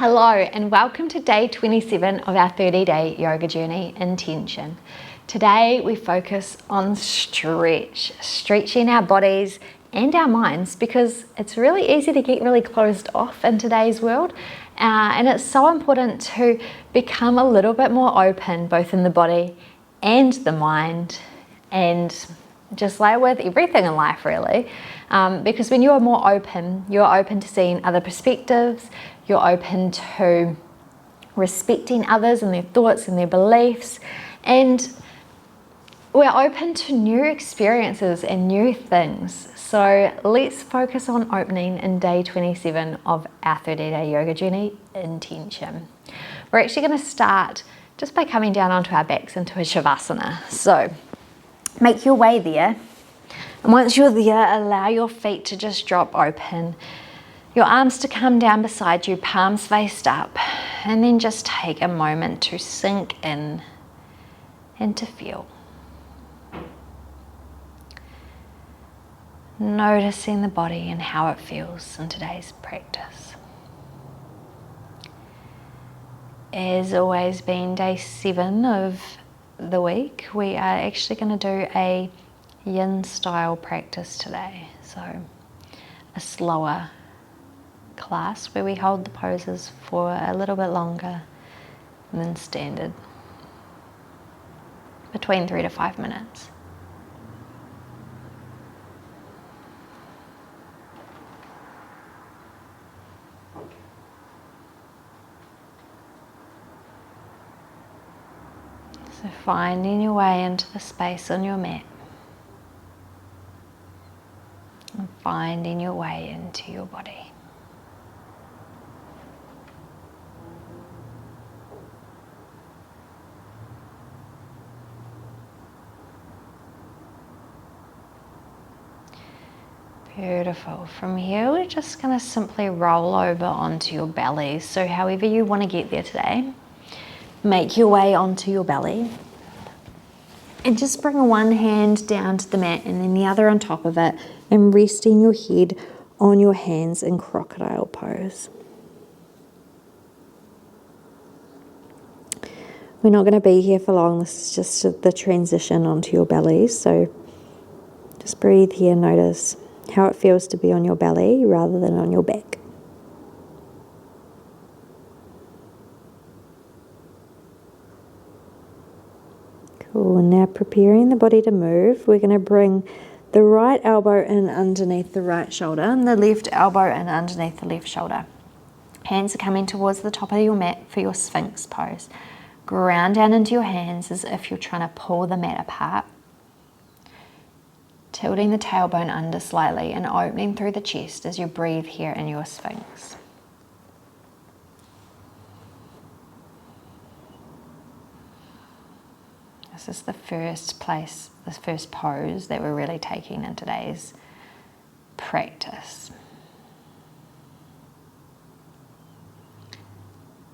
Hello and welcome to day 27 of our 30-day yoga journey, Intention. Today we focus on stretching our bodies and our minds because it's really easy to get really closed off in today's world, and it's so important to become a little bit more open both in the body and the mind, and just like with everything in life really, because when you're more open, you're open to seeing other perspectives, you're open to respecting others and their thoughts and their beliefs, and we're open to new experiences and new things. So let's focus on opening in day 27 of our 30-day yoga journey, Intention. We're actually going to start just by coming down onto our backs into a Shavasana. So make your way there, and once you're there, allow your feet to just drop open, your arms to come down beside you, palms faced up, and then just take a moment to sink in and to feel. Noticing the body and how it feels in today's practice. As always, being day 7 of the week, we are actually going to do a yin style practice today. So a slower class where we hold the poses for a little bit longer than standard, between 3 to 5 minutes. So finding your way into the space on your mat and finding your way into your body. Beautiful. From here, we're just going to simply roll over onto your belly. So however you want to get there today, make your way onto your belly. And just bring one hand down to the mat and then the other on top of it, and resting your head on your hands in crocodile pose. We're not going to be here for long. This is just the transition onto your belly. So just breathe here, notice how it feels to be on your belly rather than on your back. Cool, and now preparing the body to move, we're going to bring the right elbow in underneath the right shoulder and the left elbow in underneath the left shoulder. Hands are coming towards the top of your mat for your Sphinx pose. Ground down into your hands as if you're trying to pull the mat apart. Tilting the tailbone under slightly and opening through the chest as you breathe here in your Sphinx. This is the first pose that we're really taking in today's practice.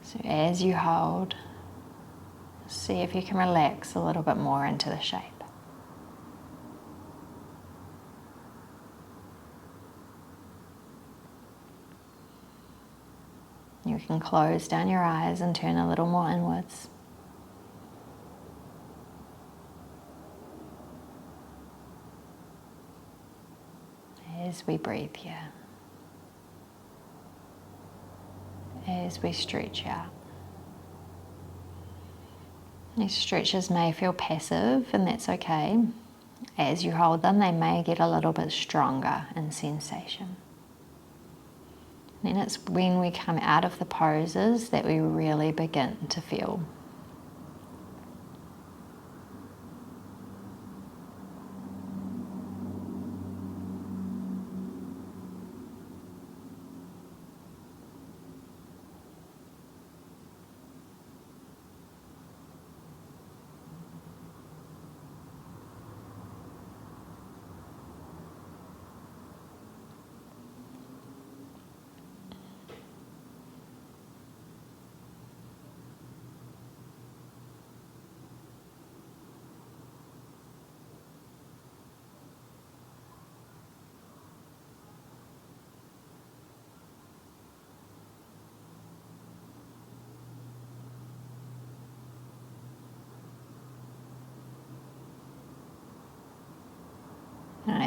So as you hold, see if you can relax a little bit more into the shape. You can close down your eyes and turn a little more inwards. As we breathe here, as we stretch out. These stretches may feel passive, and that's okay. As you hold them, they may get a little bit stronger in sensation. Then it's when we come out of the poses that we really begin to feel.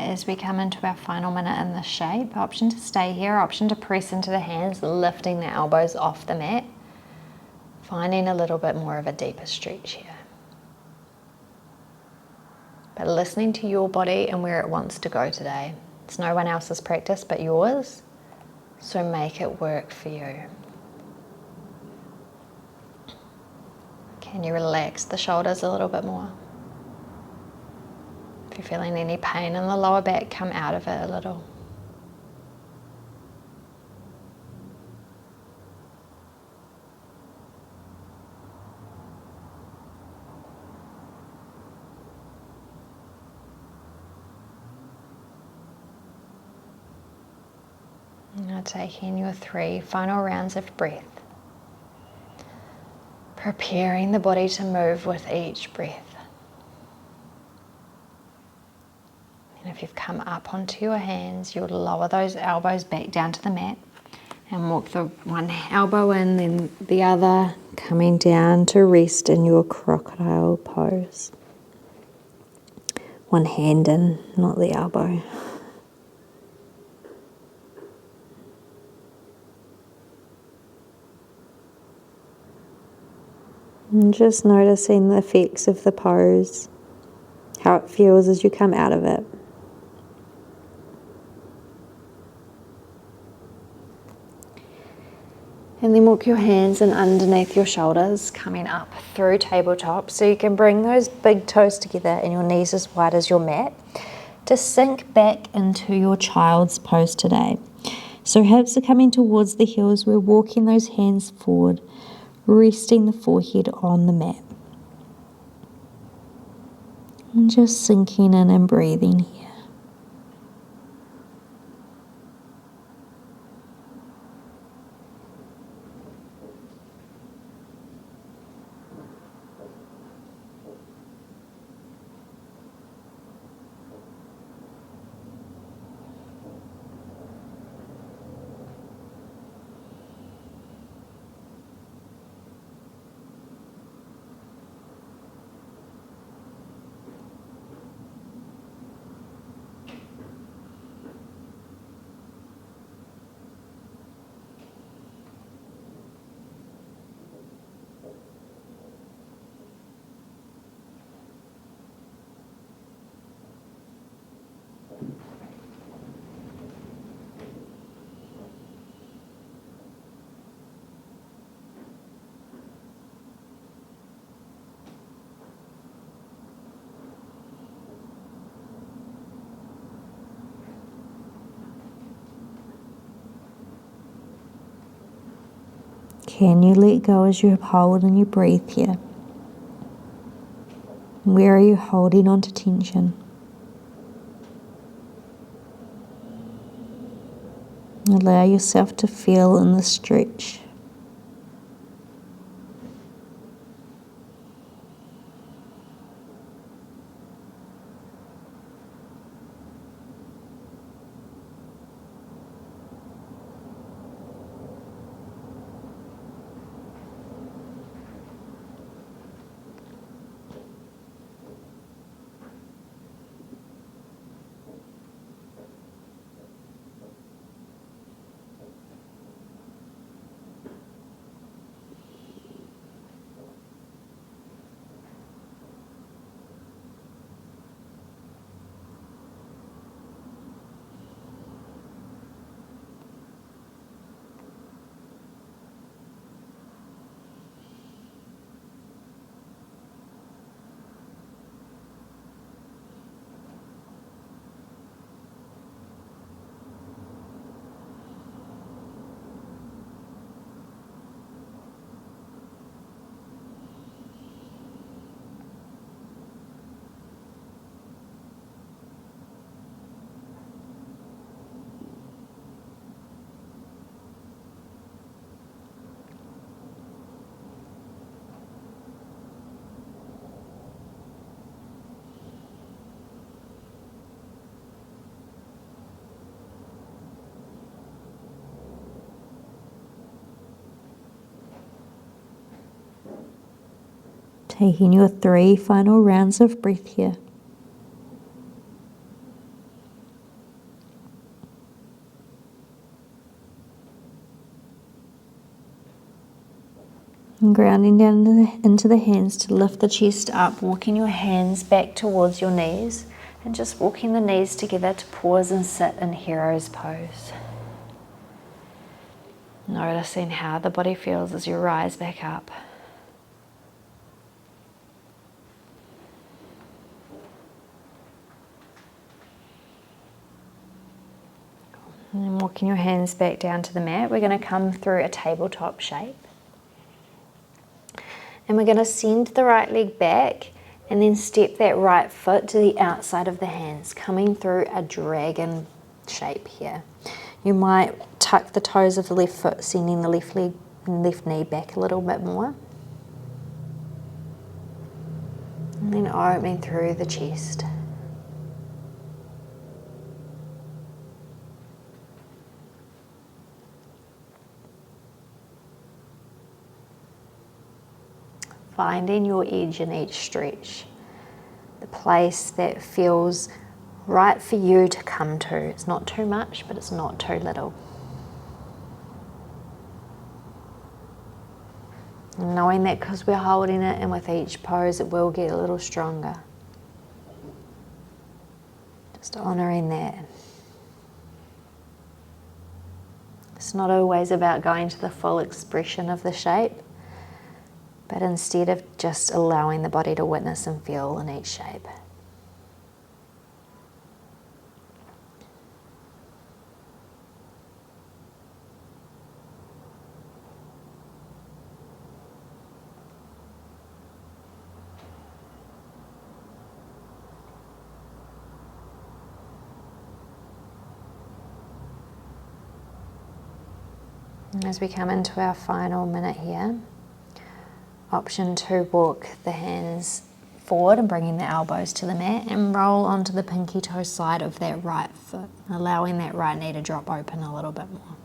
as we come into our final minute in this shape. Option to stay here, option to press into the hands, lifting the elbows off the mat, finding a little bit more of a deeper stretch here. But listening to your body and where it wants to go today. It's no one else's practice but yours, so make it work for you. Can you relax the shoulders a little bit more? If you're feeling any pain in the lower back, come out of it a little. Now taking your 3 final rounds of breath. Preparing the body to move with each breath. And if you've come up onto your hands, you'll lower those elbows back down to the mat and walk the one elbow in, then the other, coming down to rest in your crocodile pose. One hand in, not the elbow. And just noticing the effects of the pose, how it feels as you come out of it. And then walk your hands in underneath your shoulders, coming up through tabletop. So you can bring those big toes together and your knees as wide as your mat to sink back into your child's pose today. So hips are coming towards the heels. We're walking those hands forward, resting the forehead on the mat. And just sinking in and breathing here. Can you let go as you hold and you breathe here? Where are you holding on to tension? Allow yourself to feel in the stretch. Taking your 3 final rounds of breath here. And grounding down into the hands to lift the chest up, walking your hands back towards your knees and just walking the knees together to pause and sit in hero's pose. Noticing how the body feels as you rise back up. And then walking your hands back down to the mat, we're going to come through a tabletop shape. And we're going to send the right leg back and then step that right foot to the outside of the hands, coming through a dragon shape here. You might tuck the toes of the left foot, sending the left leg and left knee back a little bit more. And then opening through the chest. Finding your edge in each stretch, the place that feels right for you to come to. It's not too much, but it's not too little. And knowing that because we're holding it and with each pose it will get a little stronger. Just honouring that. It's not always about going to the full expression of the shape, but instead of just allowing the body to witness and feel in each shape. And as we come into our final minute here, option to walk the hands forward and bringing the elbows to the mat and roll onto the pinky toe side of that right foot, allowing that right knee to drop open a little bit more.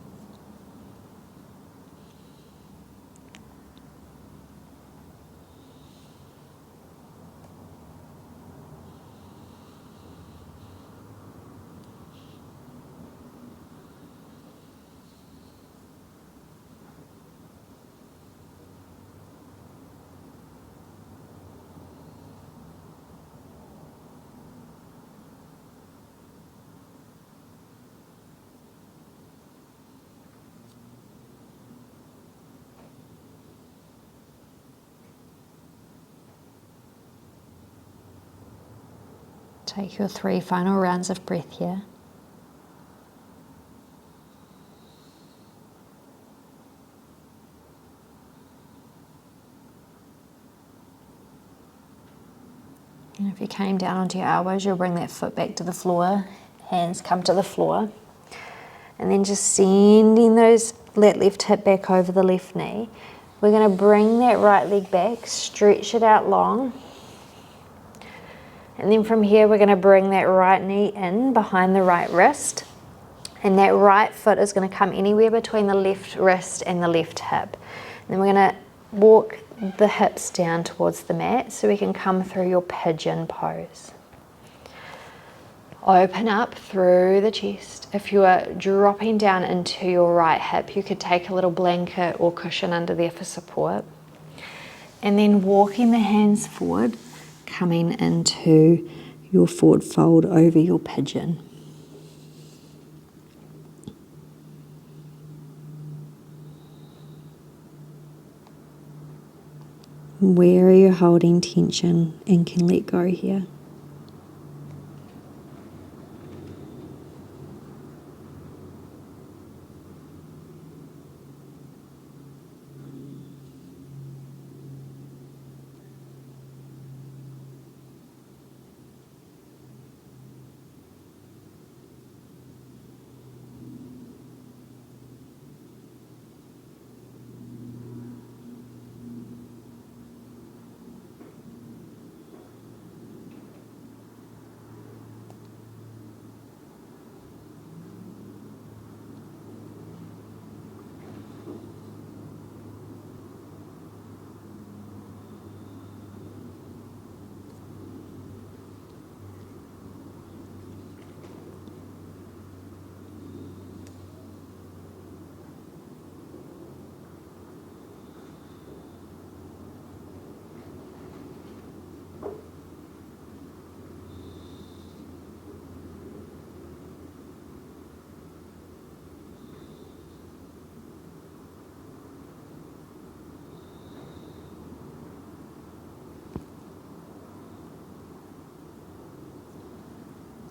Take your 3 final rounds of breath here. And if you came down onto your elbows, you'll bring that foot back to the floor, hands come to the floor. And then just sending that left hip back over the left knee. We're going to bring that right leg back, stretch it out long. And then from here, we're going to bring that right knee in behind the right wrist. And that right foot is going to come anywhere between the left wrist and the left hip. And then we're going to walk the hips down towards the mat so we can come through your pigeon pose. Open up through the chest. If you are dropping down into your right hip, you could take a little blanket or cushion under there for support. And then walking the hands forward, coming into your forward fold over your pigeon. Where are you holding tension and can let go here?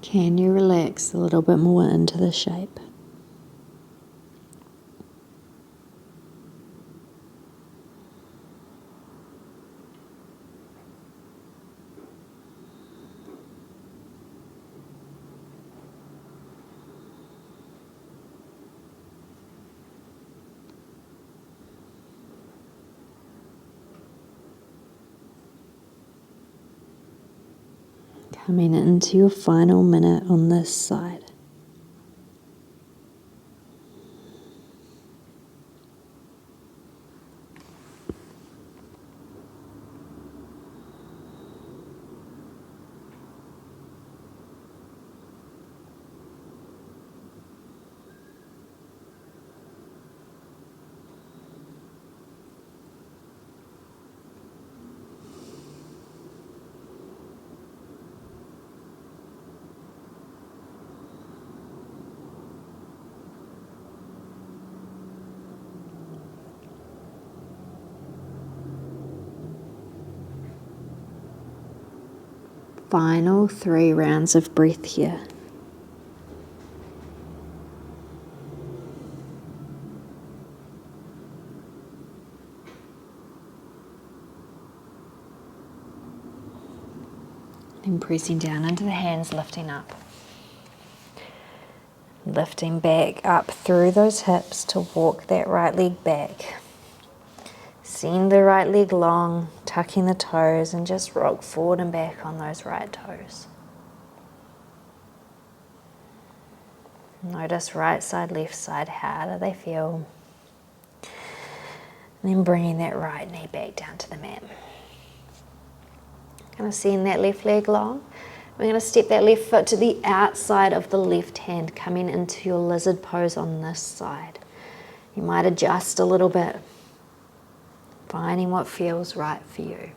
Can you relax a little bit more into the shape? Coming into your final minute on this side. Final 3 rounds of breath here. Then pressing down into the hands, lifting up. Lifting back up through those hips to walk that right leg back. Seeing the right leg long, tucking the toes, and just rock forward and back on those right toes. Notice right side, left side, how do they feel? And then bringing that right knee back down to the mat. Kind of seeing that left leg long. We're going to step that left foot to the outside of the left hand, coming into your lizard pose on this side. You might adjust a little bit, finding what feels right for you.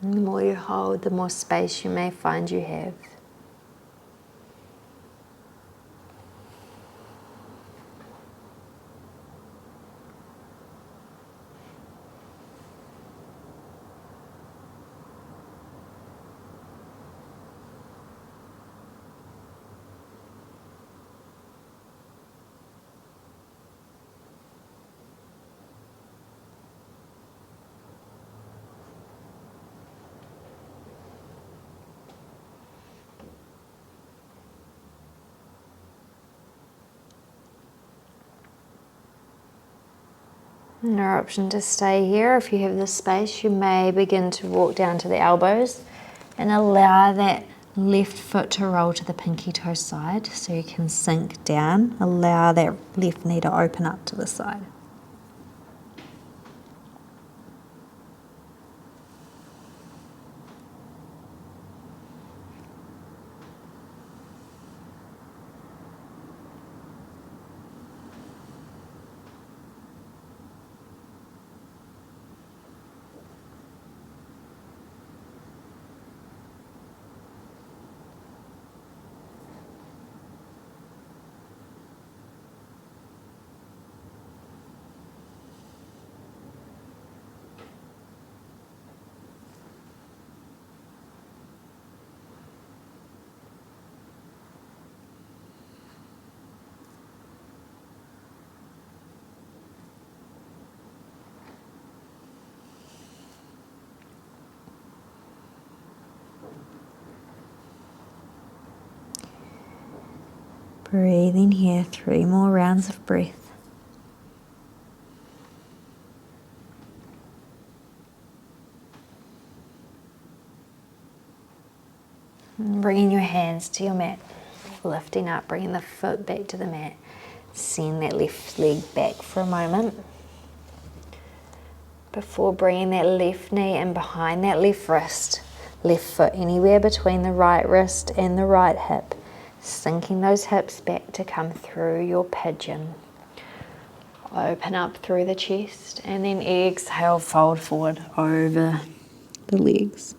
And the more you hold, the more space you may find you have. Your option to stay here. If you have the space, you may begin to walk down to the elbows and allow that left foot to roll to the pinky toe side so you can sink down. Allow that left knee to open up to the side. Breathing here, 3 more rounds of breath. And bringing your hands to your mat, lifting up, bringing the foot back to the mat. Send that left leg back for a moment. Before bringing that left knee in behind that left wrist, Left foot anywhere between the right wrist and the right hip. Sinking those hips back to come through your pigeon. Open up through the chest and then exhale, fold forward over the legs.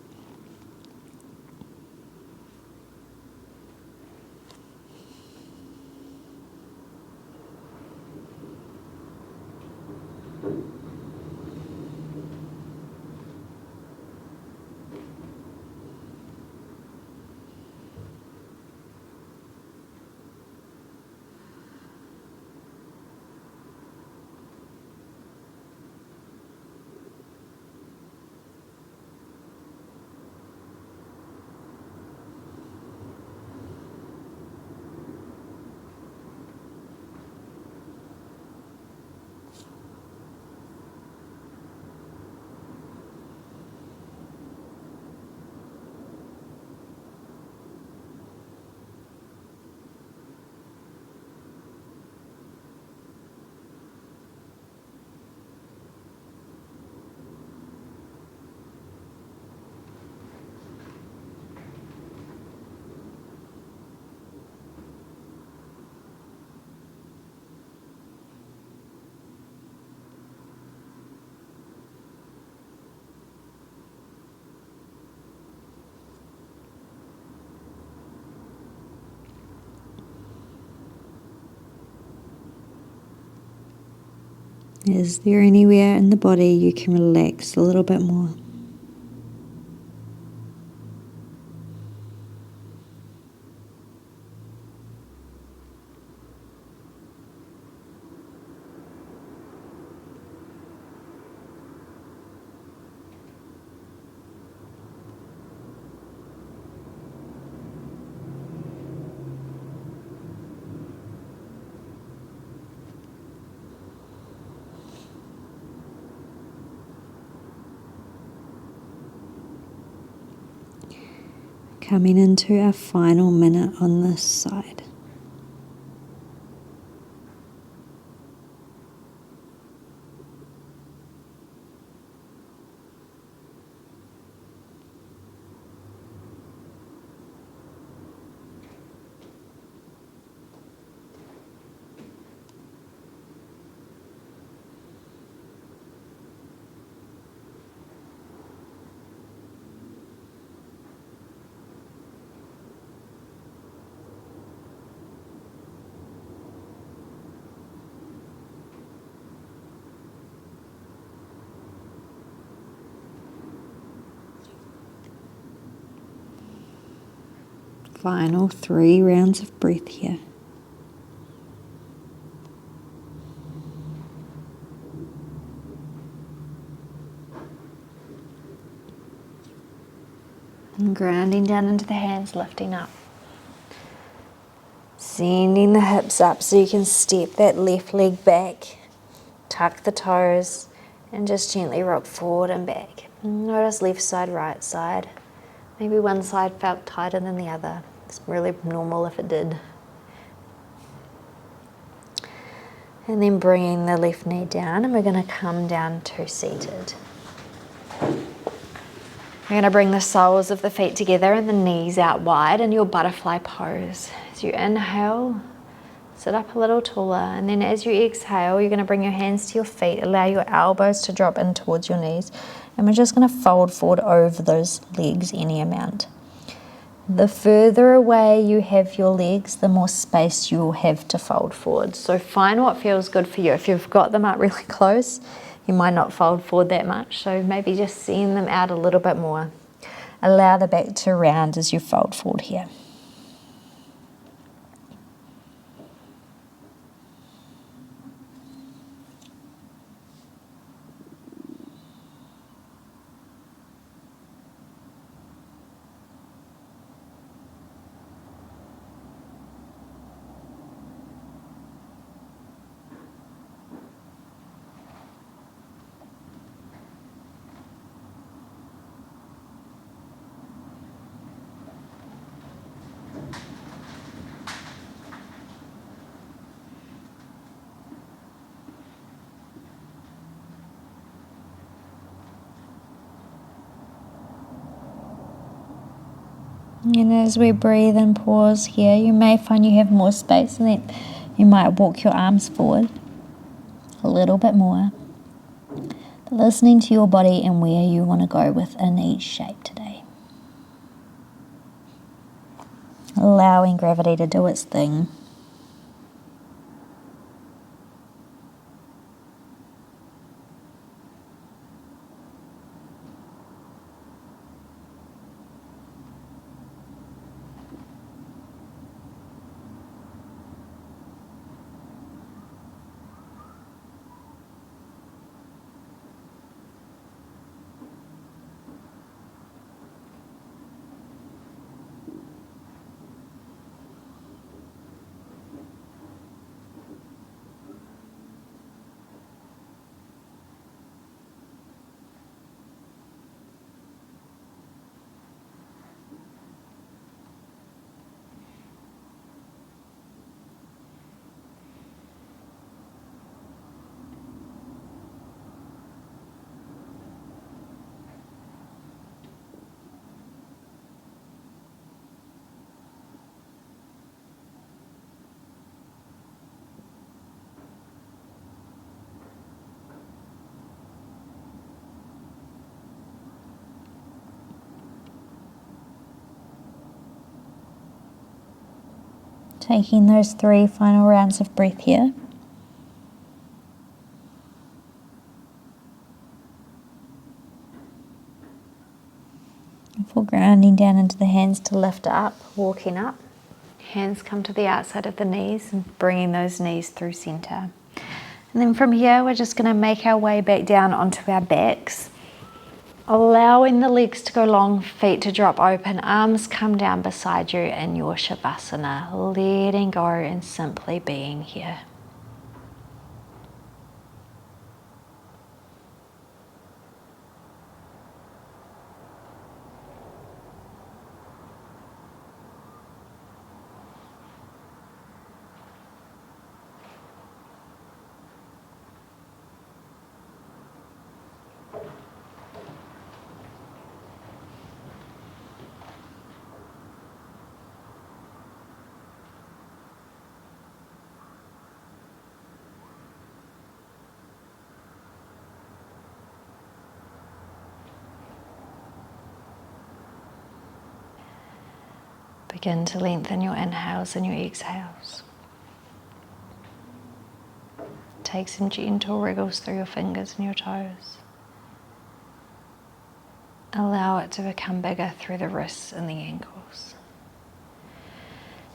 Is there anywhere in the body you can relax a little bit more? Coming into our final minute on this side. Final 3 rounds of breath here. And grounding down into the hands, lifting up. Sending the hips up so you can step that left leg back. Tuck the toes and just gently rock forward and back. Notice left side, right side. Maybe one side felt tighter than the other. It's really normal if it did. And then bringing the left knee down, and we're going to come down to seated. We're going to bring the soles of the feet together and the knees out wide in your butterfly pose. As you inhale, sit up a little taller, and then as you exhale, you're going to bring your hands to your feet, allow your elbows to drop in towards your knees, and we're just going to fold forward over those legs any amount. The further away you have your legs, the more space you'll have to fold forward. So find what feels good for you. If you've got them up really close, you might not fold forward that much, so maybe just send them out a little bit more. Allow the back to round as you fold forward here. And as we breathe and pause here, you may find you have more space and then you might walk your arms forward a little bit more. But listening to your body and where you want to go within each shape today. Allowing gravity to do its thing. Taking those 3 final rounds of breath here. Before grounding down into the hands to lift up, walking up. Hands come to the outside of the knees and bringing those knees through center. And then from here, we're just going to make our way back down onto our backs. Allowing the legs to go long, feet to drop open, arms come down beside you in your Shavasana, letting go and simply being here. Begin to lengthen your inhales and your exhales. Take some gentle wriggles through your fingers and your toes. Allow it to become bigger through the wrists and the ankles.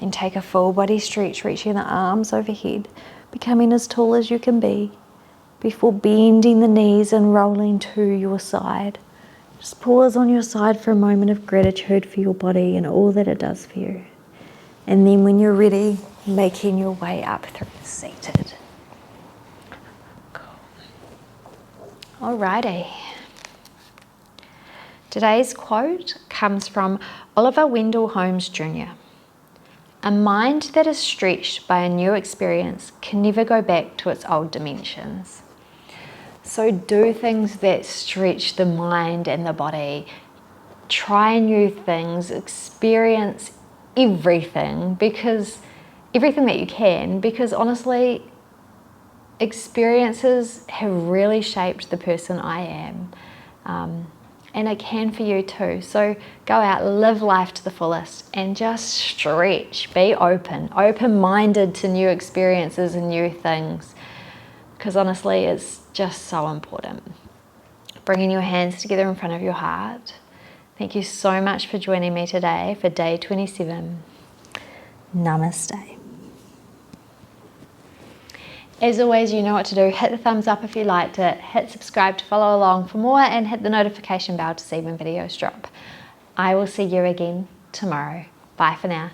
Then take a full body stretch, reaching the arms overhead, becoming as tall as you can be, before bending the knees and rolling to your side. Just pause on your side for a moment of gratitude for your body and all that it does for you. And then when you're ready, making your way up through seated. Cool. Alrighty. Today's quote comes from Oliver Wendell Holmes Jr. A mind that is stretched by a new experience can never go back to its old dimensions. So do things that stretch the mind and the body. Try new things, experience everything that you can, because honestly, experiences have really shaped the person I am. And it can for you too. So go out, live life to the fullest and just stretch, be open-minded to new experiences and new things. Because honestly, it's just so important. Bringing your hands together in front of your heart. Thank you so much for joining me today for day 27. Namaste. As always, you know what to do. Hit the thumbs up if you liked it. Hit subscribe to follow along for more and hit the notification bell to see when videos drop. I will see you again tomorrow. Bye for now.